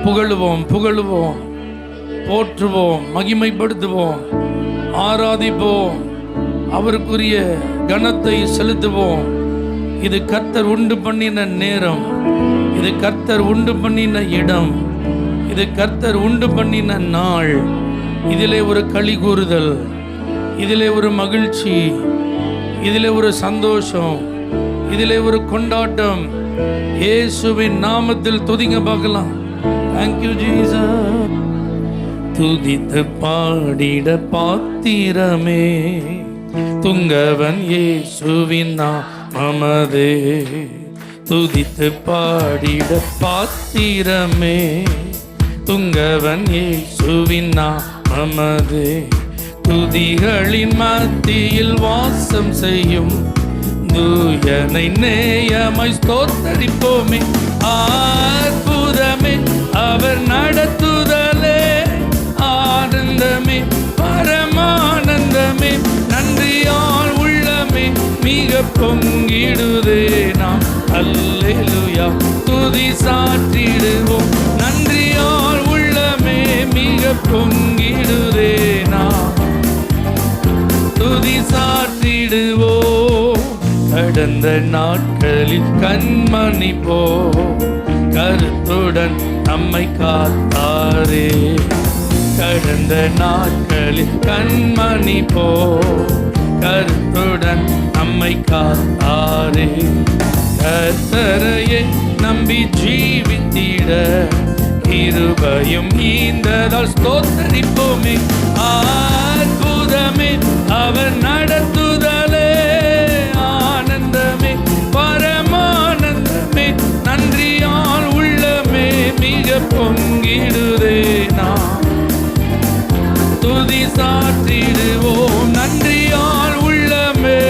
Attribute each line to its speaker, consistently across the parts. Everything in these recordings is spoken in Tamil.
Speaker 1: புகழுவோம், புகழுவோம், போற்றுவோம், மகிமைப்படுத்துவோம், ஆராதிப்போம், அவருக்குரிய கனத்தை செலுத்துவோம். இது கர்த்தர் உண்டு பண்ணின நேரம், இது கர்த்தர் உண்டு பண்ணின இடம், இது கர்த்தர் உண்டு பண்ணின நாள். இதிலே ஒரு களி கூறுதல், இதிலே ஒரு மகிழ்ச்சி, இதிலே ஒரு சந்தோஷம், இதிலே ஒரு கொண்டாட்டம். இயேசுவின் நாமத்தில் துதிங்க பார்க்கலாம். Thank you Jesus. துதித்து பாடிட பாத்திரமே துங்கவன் இயேசுவின் நாமமே. துதித்து பாடிட பாத்திரமே துங்கவன் இயேசுவின் நாமமே. துதிகளின் மத்தியில் வாசம் செய்யும் தூயனை நேயமாய் ஸ்தோத்தரிப்போமே. அற்புதமே அவர் நடத்துதலே, ஆனந்தமே பரமானந்தமே. நன்றியால் உள்ளமே மிக பொங்கிடுதே நாம். அல்லேலூயா துதி சாற்றிடுவோம். நன்றியால் உள்ளமே மிக பொங்கிடுதே நாம். துதி சாற்றிடுவோம். கடந்த நாட்களில் கண்மணி போ கருத்துடன் நம்மை காத்தாரே. கடந்த நாட்களில் கண்மணி போ கருத்துடன் நம்மை காத்தாரே. கர்த்தரையை நம்பி ஜீவித்திட கிருபையும் ஈந்ததால் ஸ்தோத்தரிப்போமே. அற்புதமே அவர் நடத்துதலே, ஆனந்தமே பரமானந்தமே. நன்றியால் உள்ளமே மிக பொங்கிடுதே நாம். துதி சாற்றிடுவோம். நன்றியால் உள்ளமே.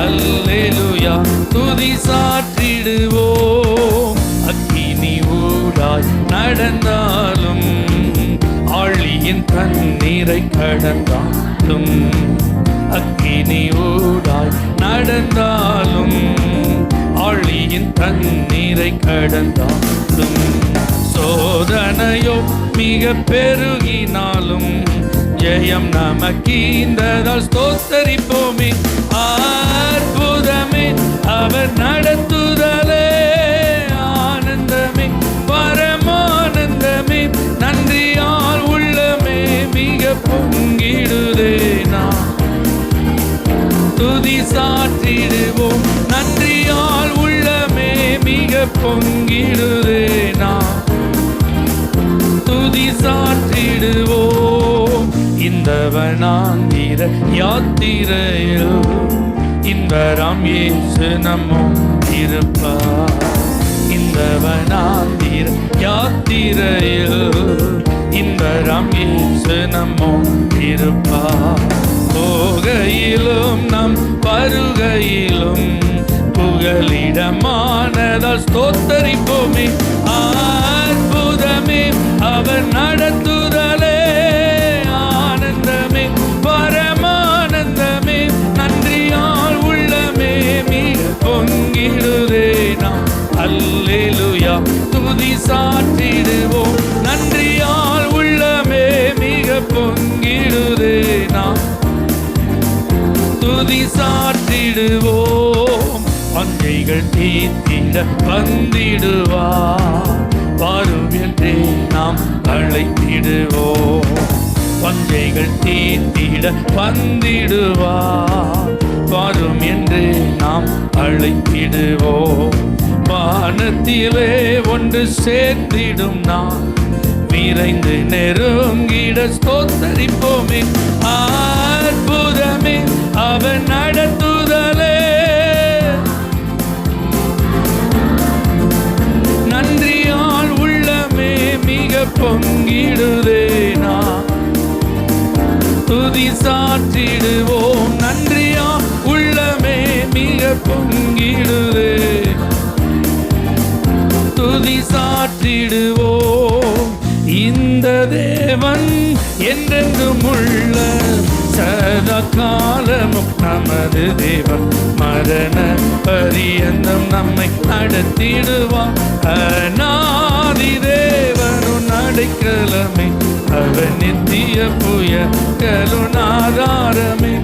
Speaker 1: அல்லேலூயா துதி சாற்றிடுவோம். அக்கினி ஊடாய் நடந்தாலும், ஆழியின் தண்ணீரை கடந்தாலும், அக்கினி ஊடாய் நடந்தாலும், ஆழியின் தண்ணீரை கடந்தாலும், சோதனையோ மிக பெருகினாலும் ஜெயம் நமக்கீந்ததால் ஸ்தோத்தரிப்போமே. அற்புதமே அவர் நடத்துதலே, ஆனந்தமே பரமானந்தமே. நன்றியால் உள்ளமே மிக பொங்கிடுதே நாம். துதி சாற்றிடுவோம். நன்றியால் உள்ளமே மிக பொங்கிடுதே நாம். துதி சாற்றிடுவோம். இந்த வனாந்திர யாத்திரையில் இன்பராம் இயேசு நம்மும் இருப்பார். இந்த வனாந்திர யாத்திரையில் இன்பராம் இயேசு நம்மும் இருப்பார். போகையிலும் நம் வருகையிலும் புகலிடமானதால் ஸ்தோத்தரிப்போமே. அற்புதமே அவர் நடத்துதலே, ஆனந்தமே பரமானந்தமே. நன்றியால் உள்ளமே மிக பொங்கிடுதே நாம். அல்லேலூயா துதி சாற்றிடுவோம். நன்றியால் உள்ளமே மிக பொங்கிடுதே நாம். துதி சாற்றிடுவோம். பங்கைகள் தீர்த்திட வந்திடுவார். வரும் என்றே நாம் அழைத்திடுவோம். பங்கைகள் தீர்த்திட வந்திடுவார். வரும் என்றே நாம் அழைத்திடுவோம். வானத்திலே ஒன்று சேர்த்திடும் நான் விரைந்து நெருங்கிட ஸ்தோத்தரிப்போமே. அற்புதமே அவர் நடத்துதலே, நன்றியால் உள்ளமே மிக பொங்கிடுதே நாம். துதி சாற்றிடுவோம். நன்றியால் உள்ளமே மிக பொங்கிடுதே. துதி சாற்றிடுவோம். இந்த தேவன் என்றென்றும் உள்ள சதா காலமும் நமது தேவன் மரண பரியந்தம் நம்மை நடத்திடுவான். அநாதி தேவனும் அடைக்கலமே, அவன் நித்திய புயங்களும் ஆதாரமே.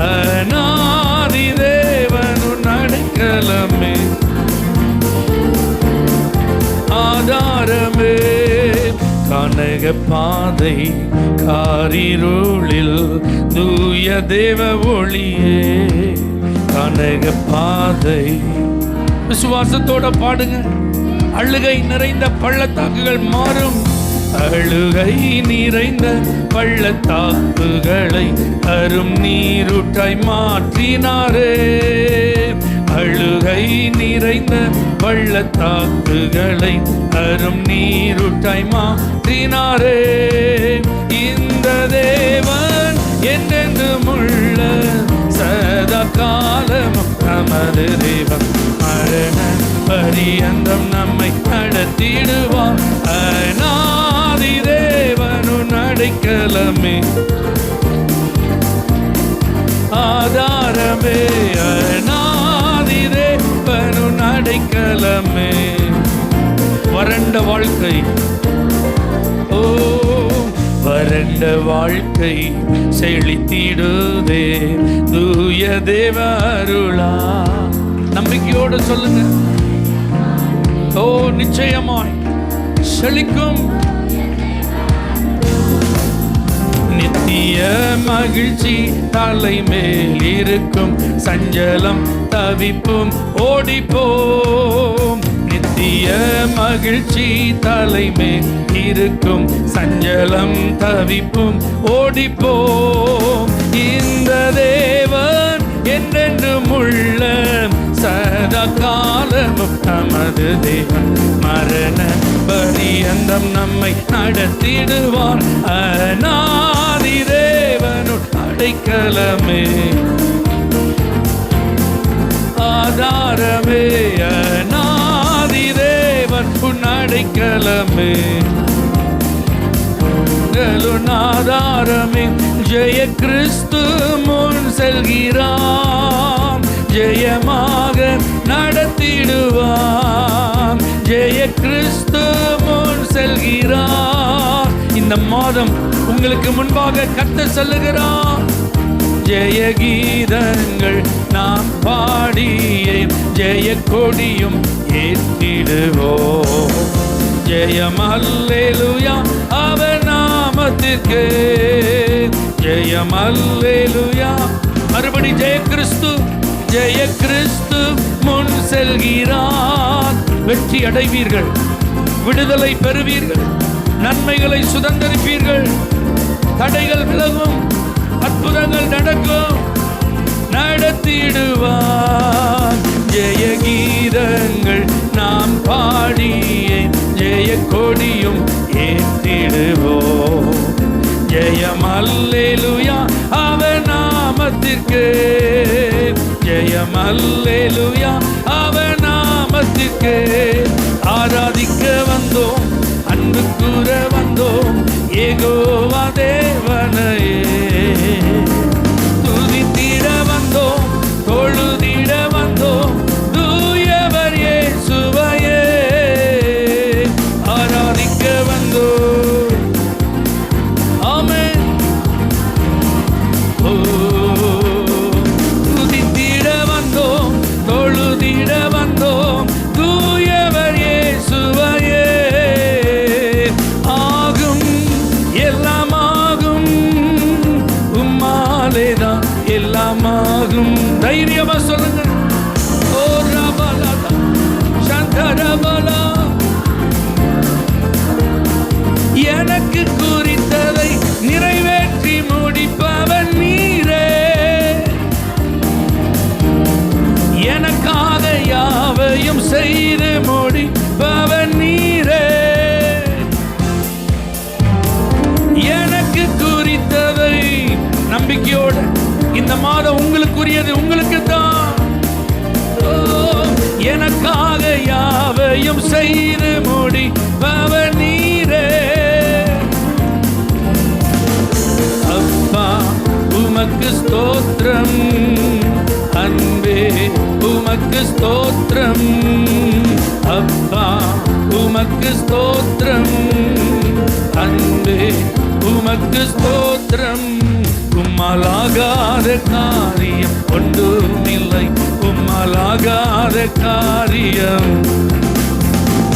Speaker 1: அநாதி தேவனும் அடைக்கலமே, ஆதாரமே. கனக பாதை காரிருளில் தூய தேவ ஒளியே, கனக பாதை. விசுவாசத்தோட பாடுங்க. அழுகை நிறைந்த பள்ளத்தாக்குகள் மாறும். அழுகை நிறைந்த பள்ளத்தாக்குகளை அரும் நீரூற்றாய் மாற்றினாரே. அழுகை நிறைந்த பள்ளத்தாக்குகளை அரும் நீரூற்றாய் மாற்றினாரே. இந்த தேவன் என்றென்றும் உள்ள சதா காலமும் நமது தேவன் மரண பரியந்தம் நம்மை நடத்திடுவான். அநாதி தேவனும் அடைக்கலமே, ஆதாரமே. அநாதி தேவனும் அடைக்கலமே. வறண்ட வாழ்க்கை, ஓ வறண்ட வாழ்க்கை செழித்திடுதே தூய தேவ அருளா. நம்பிக்கையோடு சொல்லுங்க. ஓ நிச்சயமாய் செழிக்கும். நித்திய மகிழ்ச்சி தலைமேல் இருக்கும், சஞ்சலம் தவிப்பும் ஓடிப்போம். நித்திய மகிழ்ச்சி தலைமேல் இருக்கும், சஞ்சலம் தவிப்பும் ஓடிப்போம். இந்த தேவன் என்றென்றும் உள்ள சதா காலமும் நமது தேவன் மரண பரியந்தம் நம்மை நடத்திடுவார். அநாதி தேவனும் அடைக்கலமே, ஆதாரமே. அநாதி தேவன் உன் அடைக்கலமே, ஆதாரமே. ஜெய கிறிஸ்து முன் செல்கிறான், ஜெயமாக நடத்திடுவான். ஜெய கிறிஸ்து முன் செல்கிறான். இந்த மாதம் உங்களுக்கு முன்பாக கர்த்தர் சொல்லுகிறான். ஜெய கீதங்கள் நாம் பாடியே ஜெய கொடியும் ஏற்றிடுவோம். ஜெயம் அல்லேலூயா அவர் நாமத்திற்கே, ஜெயம் அல்லேலூயா. மறுபடி ஜெய கிறிஸ்து, ஜெய கிறிஸ்து முன் செல்கிறான். வெற்றி அடைவீர்கள், விடுதலை பெறுவீர்கள், நன்மைகளை சுதந்திரிப்பீர்கள், தடைகள் விலகும், அற்புதங்கள் நடக்கும், நடத்திடுவான். ஜெய கீதங்கள் நாம் பாடியே ஜெய கொடியும் ஏற்றிடுவோம். ஜெயம் அல்லேலூயா அவர் நாமத்திற்கே, ஜெயம் அல்லேலூயா அவர் நாமத்திற்கே. ஆராதிக்க வந்தோம், அன்பு கூற வந்தோம், யெகோவா தேவனையே. துதித்திட வந்தோம், தொழுதிட வந்தோம், தூயவர் இயேசுவையே. ஆராதிக்க வந்தோம், ஆமென். ஓ துதித்திட வந்தோம், தொழுதிட வந்தோம், தூயவர் இயேசுவையே. ஆகும் எல்லாமாகும், உம்மாலேதான் எல்லாமாகும். தைரியமா சொல்லுங்க. ஓ ரபலா சந்தரபலா. எனக்கு குறித்ததை நிறைவேற்றி முடிப்பவன் நீரே, எனக்காக யாவையும் செய்து முடிப்பவன் நீரே. எனக்கு குறித்ததை நம்பிக்கையோடு இந்த மாதம் உங்களுக்குரியது உங்களுக்கு தான். எனக்காக யாவையும் செய்து முடிப்பவன் நீரே. அப்பா உமக்கு உமக்கு ஸ்தோத்திரம், அன்பே உமக்கு ஸ்தோத்திரம். உம்மாலாகாத காரியம் ஒன்றுமில்லை, உம்மாலாகாத காரியம்,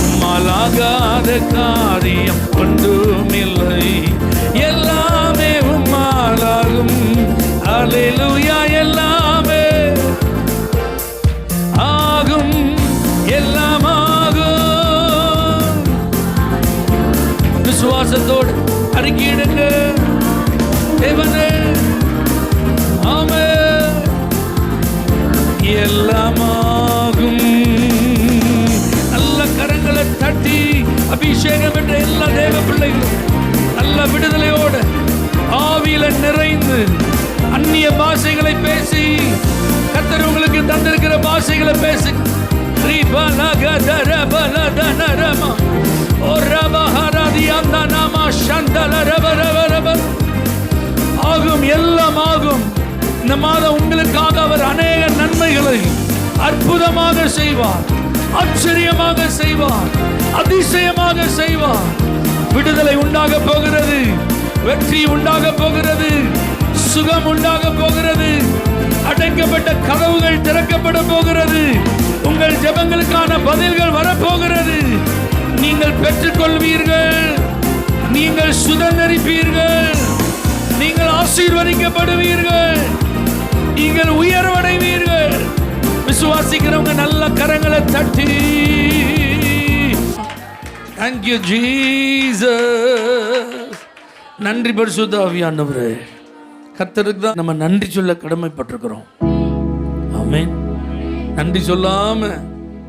Speaker 1: உம்மாலாகாத காரியம் ஒன்றுமில்லை. எல்லாமே உம்மாலாகும். அல்லேலூயா. எல்லாமே ஆகும், எல்லாம் ஆகும். விசுவாசத்தோடு அறிக்கையிடுங்க. தேவனே ஆமென். எல்லாம் ஆகும். நல்ல கரங்களை தட்டி அபிஷேகம் பெற்ற எல்லா தேவ பிள்ளைகளும் நல்ல விடுதலையோடு ஆவியில நிறைந்து அந்நிய பாஷைகளை பேசி கர்த்தர் உங்களுக்கு தந்திருக்கிற பாஷைகளை பேசி ஆகும், எல்லாம் ஆகும். இந்த மாதம் உங்களுக்காக அவர் அநேக நன்மைகளை அற்புதமாக செய்வார், ஆச்சரியமாக செய்வார், அதிசயமாக செய்வார். விடுதலை உண்டாக போகிறது, வெற்றி உண்டாக போகிறது, சுகம் உண்டாக போகிறது, அடைக்கப்பட்ட கதவுகள் திறக்கப்பட போகிறது, உங்கள் ஜெபங்களுக்கான பதில்கள் வரப்போகிறது. நீங்கள் பெற்றுக்கொள்வீர்கள், நீங்கள் சுதந்திரிப்பீர்கள், நீங்கள் ஆசீர்வதிக்கப்படுவீர்கள், நீங்கள் உயர்வடைவீர்கள். விசுவாசிக்கிறவங்க நல்ல கரங்களை தட்டி Thank you Jesus. நன்றி பரிசுத்த ஆவியானவரே. கர்த்தருக்கு தான் நம்ம நன்றி சொல்ல கடமைப்பட்டிருக்கிறோம். ஆமென். நன்றி சொல்லாம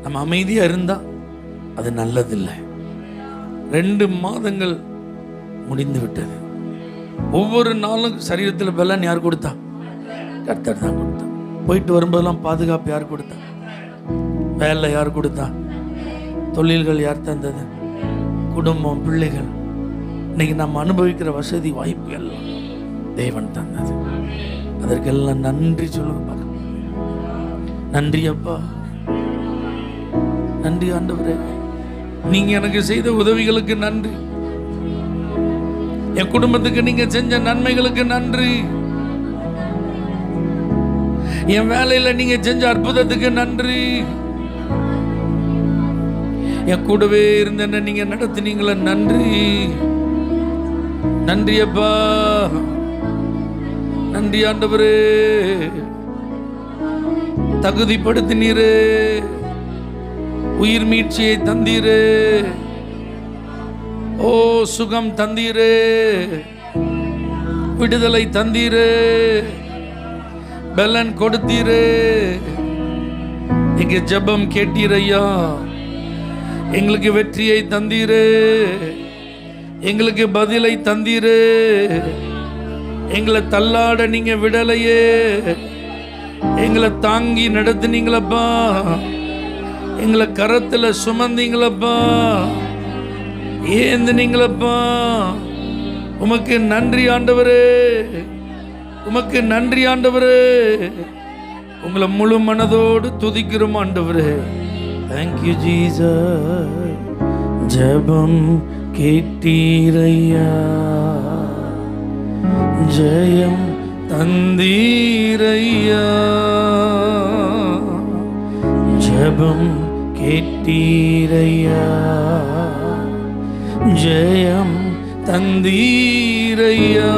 Speaker 1: நம்ம அமைதியா இருந்தா அது நல்லதில்லை. 2 மாதங்கள் முடிந்து விட்டது. ஒவ்வொரு நாளும் சரீரத்தில் பலன் யார் கொடுத்தா? கர்த்தர் தான் கொடுத்தா. போயிட்டு வரும்போதெல்லாம் பாதுகாப்பு யார் கொடுத்தா? வேலை யார் கொடுத்தா? தொழில்கள் யார் தந்தது? குடும்பம், பிள்ளைகள், இன்னைக்கு நம்ம அனுபவிக்கிற வசதி வாய்ப்புகள் தேவன் தந்தது. அதற்கெல்லாம் நன்றி சொல்லுங்க. நன்றி அப்பா, நன்றி ஆண்டவரே. நீங்க எனக்கு செய்த உதவிகளுக்கு நன்றி, என் குடும்பத்துக்கு நீங்க செஞ்ச நன்மைகளுக்கு நன்றி, என் வேலையில நீங்க செஞ்ச அற்புதத்துக்கு நன்றி, என் கூடவே இருந்த நீங்க நடத்தினீங்கள நன்றி. நன்றி அப்பா, நன்றி ஆண்டவரே. தகுதிப்படுத்தினீரே, உயிர் மீட்சியை தந்தீரே, ஓ சுகம் தந்தீரே, விடுதலை தந்தீரே, பலன் கொடுத்தீரே. எங்க ஜெபம் கேட்டீரையா, எங்களுக்கு வெற்றியை தந்தீரே, எங்களுக்கு பதிலை தந்தீரே, எங்களை தள்ளாட நீங்க விடலையே, எங்களை தாங்கி நடத்தினீங்களப்பா, எங்களை கரத்துல சுமந்தீங்களப்பா, ஏந்தினீங்களப்பா. உமக்கு நன்றி ஆண்டவரே, உமக்கு நன்றி ஆண்டவரே. உங்களை முழு மனதோடு துதிக்கிறோம் ஆண்டவரே. Thank you Jesus. ஜெபம் கேட்டீரையா, ஜெயம் தந்தீரையா, ஜெபம் கேட்டீரையா, ஜெயம் தந்தீரையா.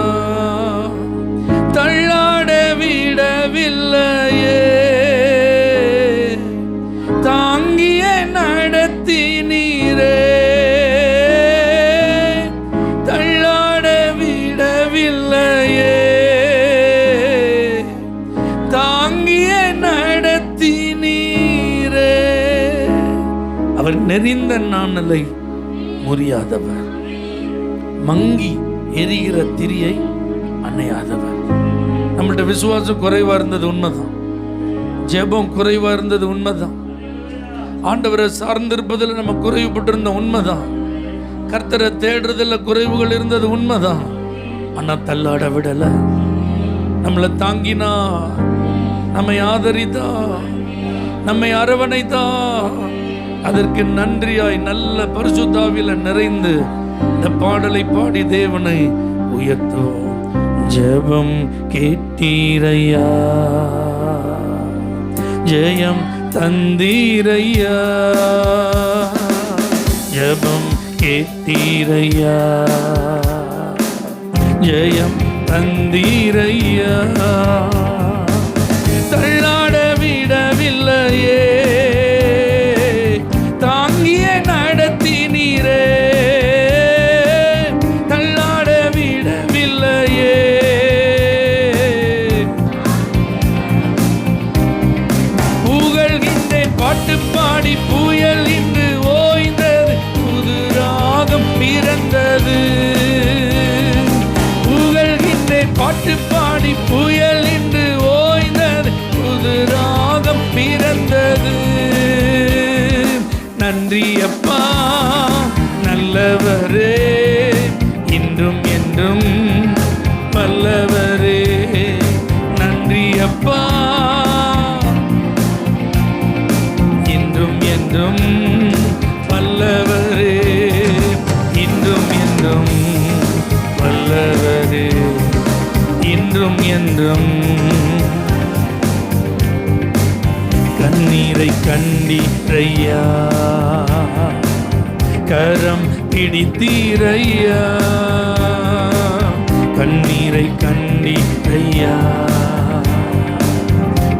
Speaker 1: தள்ளாட விடவில்லையே, தாங்கிய நடத்தினீரே, தள்ளாட விடவில்லையே, தாங்கிய நடத்தினீரே. அவர் நெறிந்த நாணலை முறியாதவர், மங்கி எரிகிற திரியை அணையாதவர். நம்மள்ட்ட விசுவாசம் குறைவா இருந்தது உண்மைதான், ஜெபம் குறைவா இருந்தது உண்மைதான், ஆண்டவரை சார்ந்திருப்பதில் நம்ம குறைவுபட்டிருந்த உண்மைதான், கர்த்தரை தேடுறதில் குறைவுகள் இருந்தது உண்மைதான். ஆனா தள்ளாட விடல, நம்மளை தாங்கினா, நம்மை ஆதரித்தா, நம்மை அரவணைத்தா, அதற்கு நன்றியாய் நல்ல பரிசுத்தாவில நிறைந்து இந்த பாடலை பாடி தேவனை உயர்த்துவோம். ஜெபம் கேட்டீரையா, ஜெயம் தந்தீரையா, ஜெபம் கேட்டீரையா, ஜெயம் தந்தீரையா, தள்ளாட விடவில்லையே, தாங்கிய நடத்தினீரே, தள்ளாட விடவில்லையே, புகழ்கின்றேன் பாட்டு பாடி புயல் இன்று ஓய்ந்தது, புது ராகம் பிறந்தது. புகழ்கின்றேன் பாட்டு பாடி புயல் இன்று ஓய்ந்தது, புது ராகம் பிறந்தது. நன்றி அப்பா நல்லவரே, இன்றும் என்றும் வல்லவரே. நன்றி அப்பா இன்றும் என்றும் வல்லவரே, இன்றும் என்றும் வல்லவரே, இன்றும் என்றும். கண்ணீரை கண்டீரையா, கரம் பிடித்தீரையா, கண்ணீரை கண்டீரையா,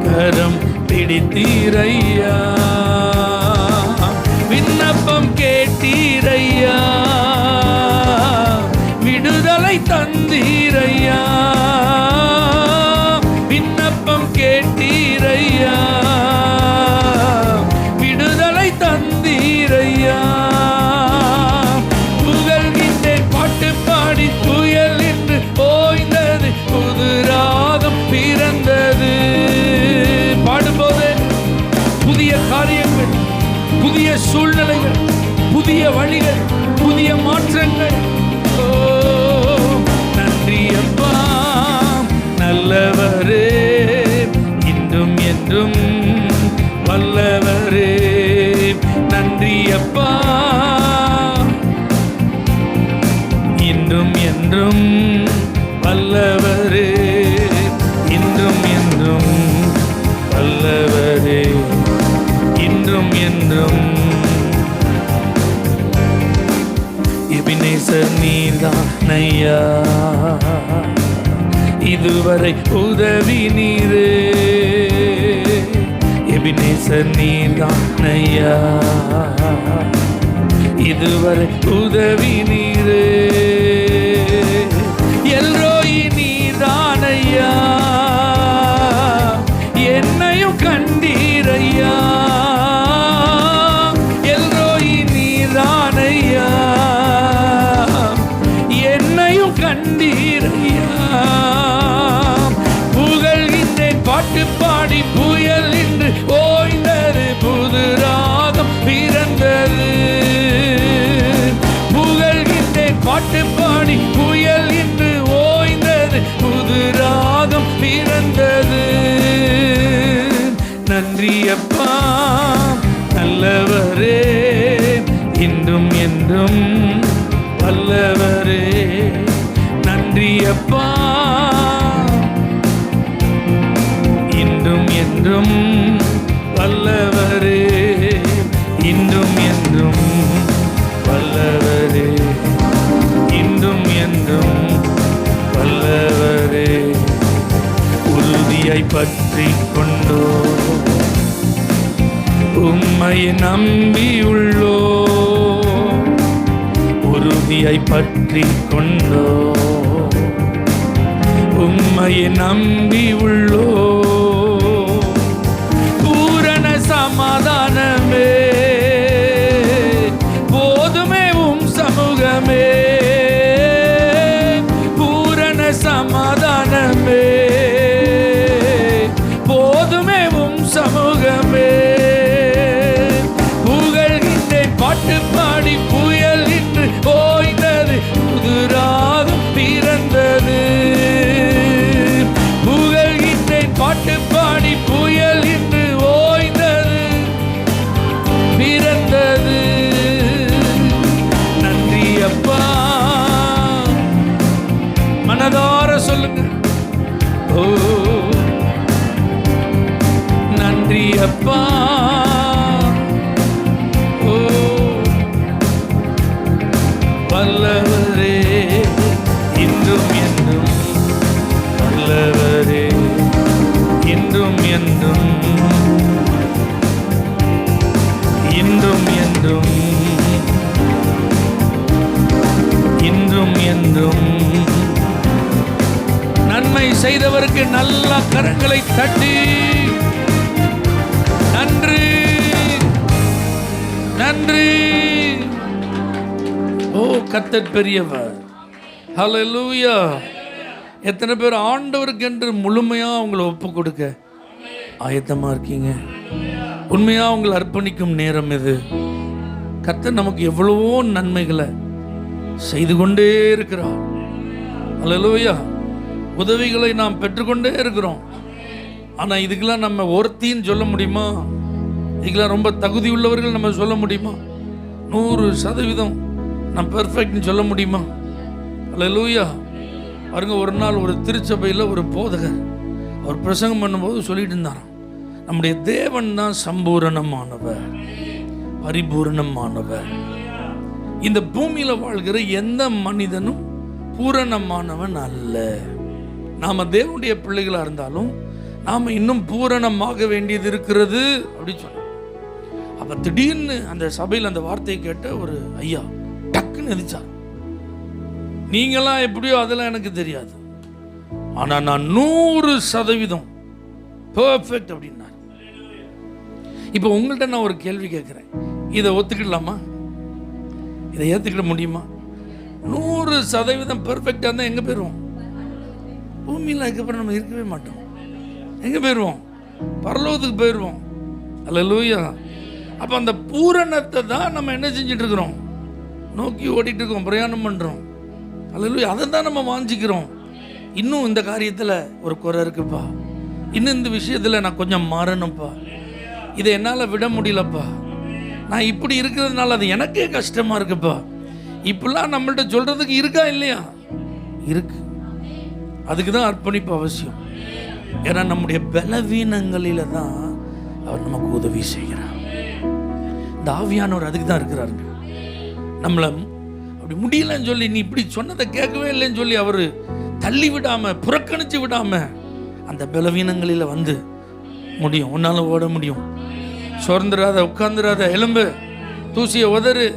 Speaker 1: கரம் பிடித்தீரையா, விண்ணப்பம் கேட்டீரையா, விடுதலை தந்தீரையா, விண்ணப்பம் கேட்டீரையா, விடுதலை தந்தீரையா. புகழ்கின்றேன் பாட்டு பாடி புயல் என்று ஓய்ந்தது, புது ராகம் பிறந்தது. பாடும்போது புதிய காரியங்கள், புதிய சூழ்நிலைகள், புதிய வழிகள், புதிய மாற்றங்கள். நன்றி அப்பா நல்லவரே, இன்றும் என்றும் வல்லவரே. நன்றி அப்பா இன்றும் என்றும் வல்லவரே, இன்றும் என்றும் வல்லவரே, இன்றும் என்றும். எபினேசர் நீர்தானையா, இதுவரை உதவி நீரே, எபினேசர் நீர்தானையா, இதுவரை உதவி நீரே, எல்ரோயி நீர்தானையா, என்னையும் கண்டீரையா, எல்ரோயி நீர்தானையா, என்னையும் கண்டீரையா. புகழ்கின்றேன் பாட்டு பாடி புயல் இன்று ஓய்ந்தது, புது ராகம் பிறந்தது. புகழ்கின்றேன் பாட்டு பாடி புயல் இன்று ஓய்ந்தது, புது ராகம் பிறந்தது. நன்றி அப்பா நல்லவரே, இன்றும் என்றும் வல்லவரே. நன்றி அப்பா இன்றும் என்றும் வல்லவரே, இன்றும் என்றும் வல்லவரே, இன்றும் என்றும் வல்லவரே. உறுதியை பற்றி கொண்டோ உம்மையை நம்பியுள்ளோ, உறுதியை பற்றி கொண்டோ உம்மையை நம்பியுள்ளோ, பூரண சமாதானமே போதுமே உம் சமூகமே, பூரண சமாதானமே போதுமே உம் சமூகமே. புகழ்கின்றேன் பாட்டு பாடி புயல் இன்று ஓய்ந்தது, புது ராகம் பிறந்தது. புகழ்கின்றேன் பாட்டு சொல்லுங்க. ஓ நன்றி அப்பா. ஓ வல்லவரே, இன்றும் என்றும் வல்லவரே, இன்றும் என்றும், இன்றும் என்றும், இன்றும் என்றும். நன்மை செய்தவருக்கு நல்ல கரங்களை தட்டி நன்றி, நன்றி. ஓ கர்த்தர் பெரியவர். ஹல்லேலூயா. எத்தனை பேர் ஆண்டவருக்கு என்று முழுமையா உங்களை ஒப்பு கொடுக்க ஆயத்தமா இருக்கீங்க? உண்மையா உங்களை அர்ப்பணிக்கும் நேரம் இது. கர்த்தர் நமக்கு எவ்வளவோ நன்மைகளை செய்து கொண்டே இருக்கிறார். ஹல்லேலூயா. உதவிகளை நாம் பெற்றுக்கொண்டே இருக்கிறோம். ஆனால் இதுக்கெல்லாம் நம்ம ஒருத்தின்னு சொல்ல முடியுமா? இதுக்கெல்லாம் ரொம்ப தகுதி உள்ளவர்கள் நம்ம சொல்ல முடியுமா? 100% நான் பெர்ஃபெக்ட்னு சொல்ல முடியுமா? ஹல்லேலூயா. பாருங்க, ஒரு நாள் ஒரு திருச்சபையில் ஒரு போதகர் அவர் பிரசங்கம் பண்ணும்போது சொல்லிட்டு இருந்தாராம், நம்முடைய தேவன் தான் சம்பூரணமானவர், பரிபூரணமானவர். இந்த பூமியில் வாழ்கிற எந்த மனிதனும் பூரணமானவன் அல்ல. நாம தேவனுடைய பிள்ளைகளாக இருந்தாலும் நாம் இன்னும் பூரணமாக வேண்டியது இருக்கிறது அப்படின்னு சொன்னோம். அப்போ திடீர்னு அந்த சபையில் அந்த வார்த்தையை கேட்ட ஒரு ஐயா டக்குன்னு எதிர்த்தார். நீங்களாம் எப்படியோ அதெல்லாம் எனக்கு தெரியாது, ஆனால் நான் 100% பெர்ஃபெக்ட் அப்படின்னார். இப்போ உங்கள்கிட்ட நான் ஒரு கேள்வி கேட்குறேன், இதை ஒத்துக்கிடலாமா? இதை ஏற்றுக்கிட முடியுமா? 100% பெர்ஃபெக்டாக இருந்தால் எங்கே போயிடுவோம்? பூமியில் அதுக்கப்புறம் நம்ம இருக்கவே மாட்டோம். எங்கே போயிடுவோம்? பரலோகத்துக்கு போயிடுவோம். அல்லேலூயா. அப்போ அந்த பூரணத்தை தான் நம்ம என்ன செஞ்சுட்டு இருக்கிறோம்? நோக்கி ஓடிட்டு இருக்கோம், பிரயாணம் பண்ணுறோம். அல்லேலூயா. அதை தான் நம்ம வாஞ்சிக்கிறோம். இன்னும் இந்த காரியத்தில் ஒரு குறை இருக்குப்பா, இன்னும் இந்த விஷயத்தில் நான் கொஞ்சம் மாறணும்ப்பா, இதை என்னால் விட முடியலப்பா, நான் இப்படி இருக்கிறதுனால அது எனக்கே கஷ்டமாக இருக்குப்பா. இப்படிலாம் நம்மள்ட்ட சொல்கிறதுக்கு இருக்கா இல்லையா? இருக்கு. அதுக்கு தான் அர்ப்பணிப்பு அவசியம். ஏன்னா நம்முடைய பலவீனங்களில தான் அவர் நமக்கு உதவி செய்கிறார். இந்த ஆவியானவர் அதுக்கு தான் இருக்கிறாருங்க. நம்மளை அப்படி முடியலன்னு சொல்லி, நீ இப்படி சொன்னதை கேட்கவே இல்லைன்னு சொல்லி அவர் தள்ளி விடாம, புறக்கணிச்சு விடாம, அந்த பலவீனங்களில் வந்து முடியும், உன்னால ஓட முடியும். சோர்ந்துராத, உட்கார்ந்துராத, எலும்பு, தூசிய உதறு,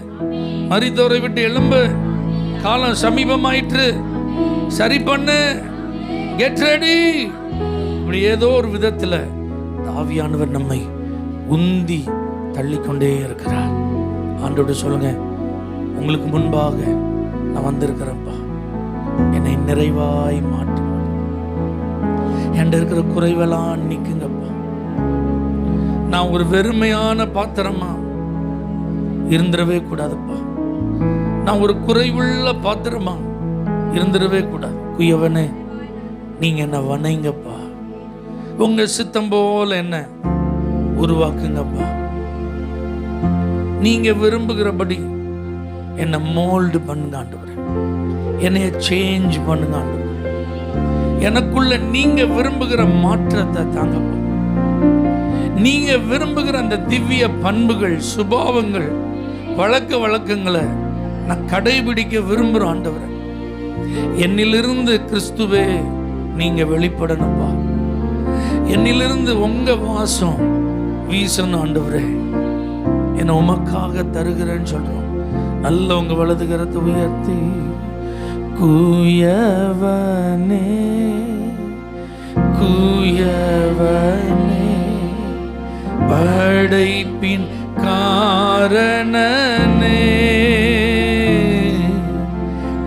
Speaker 1: மரித்தோரை விட்டு எலும்பு, காலம் சமீபமாயிற்று, சரி பண்ணு, கெட் ரெடி. இப்படி ஏதோ ஒரு விதத்தில் ஆவியானவர் நம்மை உந்தி தள்ளிக்கொண்டே இருக்கிறார். ஆண்டோட சொல்லுங்க, உங்களுக்கு முன்பாக நான் வந்திருக்கிறேன்ப்பா, என்னை நிறைவாய் மாற்று, என்கிட்ட இருக்கிற குறைவெல்லாம் நீக்குங்கப்பா. நான் ஒரு வெறுமையான பாத்திரமா இருந்துடவே கூடாதுப்பா. நான் ஒரு குறைவுள்ள பாத்திரமா இருந்துடவே கூடாது. குயவனே, நீங்க என்ன வணைங்கப்பா, உங்க சித்தம் போல என்ன உருவாக்குங்கப்பா. நீங்க விரும்புகிறபடி என்ன மோல்டு பண்ணுங்க ஆண்டவரே, என்னைய சேஞ்ச் பண்ணுங்க ஆண்டவரே. எனக்குள்ள நீங்க விரும்புகிற மாற்றத்தை தாங்கப்பா. நீங்க விரும்புகிற அந்த திவ்ய பண்புகள், சுபாவங்கள், பழக்க வழக்கங்களை நான் கடைபிடிக்க விரும்புகிறேன் ஆண்டவரே. என்னிலிருந்து கிறிஸ்துவே நீங்க வெளிப்படணும்பா. என்னிலிருந்து உங்க வாசம் வீசணும் ஆண்டவரே. என்னை உமக்காக தருகிறேன்னு சொல்றோம். நல்ல உங்க வலது கரத்தை உயர்த்தி, குயவனே குயவனே படைப்பின் காரணனே,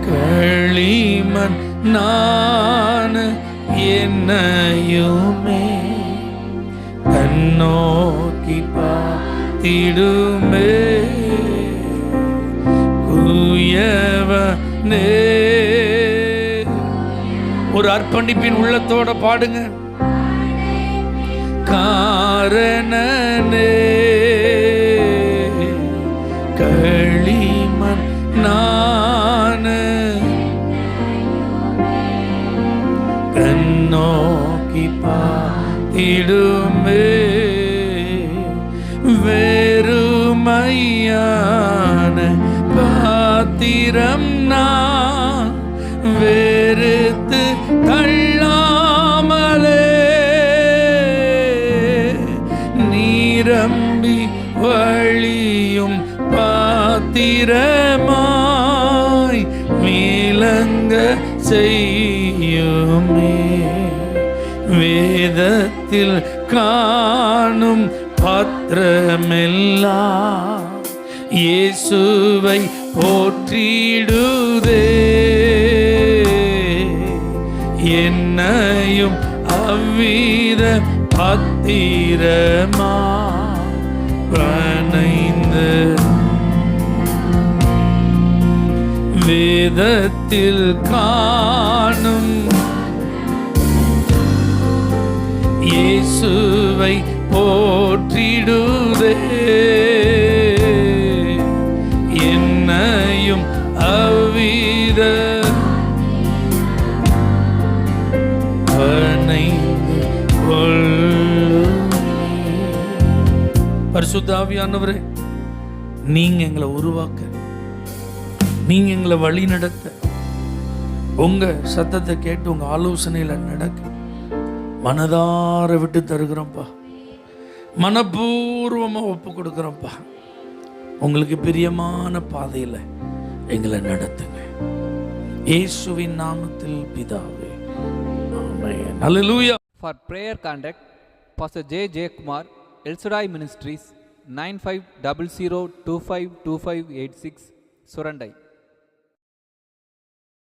Speaker 1: களிமண் நான் என்னையுமே கண்ணோக்கி பார்த்திடுமே. குயவனே, ஒரு அர்ப்பணிப்பின் உள்ளத்தோட பாடுங்க. காரணனே, களிமண் நானு, கண்ணோக்கி பார்த்திடுமே. வெறுமையான பாத்திரம் நான் வெறுத்து தள்ளாமலே நீரம்பி வழியும் பாத்திரமாய் விளங்க செய்யுமே. வேதத்தில் காணும் பாத்திரமெல்லாம் இயேசுவை போற்றிடுதே. என்னையும் அவ்வித பாத்திரமா பணைந்து வேதத்தில் காணும் இயேசுவை போற்றிடுதே. என்னையும் அவ்வித பணைந்து கொள்ளுமே. பரிசுத்த ஆவியானவரே, நீங்க எங்களை உருவாக்க, நீங்க எங்களை வழி நடத்த, உங்க சத்தத்தை கேட்டு உங்க ஆலோசனையில நடக்க மனதார விட்டு தருகிறோம்ப்பா. மனப்பூர்வமா ஒப்பு கொடுக்கிறோம்ப்பா. உங்களுக்கு பிரியமான பாதையில எங்களை நடத்துங்க. இயேசுவின் நாமத்தில் பிதாவே, ஆமென். ஹல்லேலூயா.
Speaker 2: For prayer contact, Pastor J. J. Kumar, El Shaddai Ministries, 9500252586, Surandai.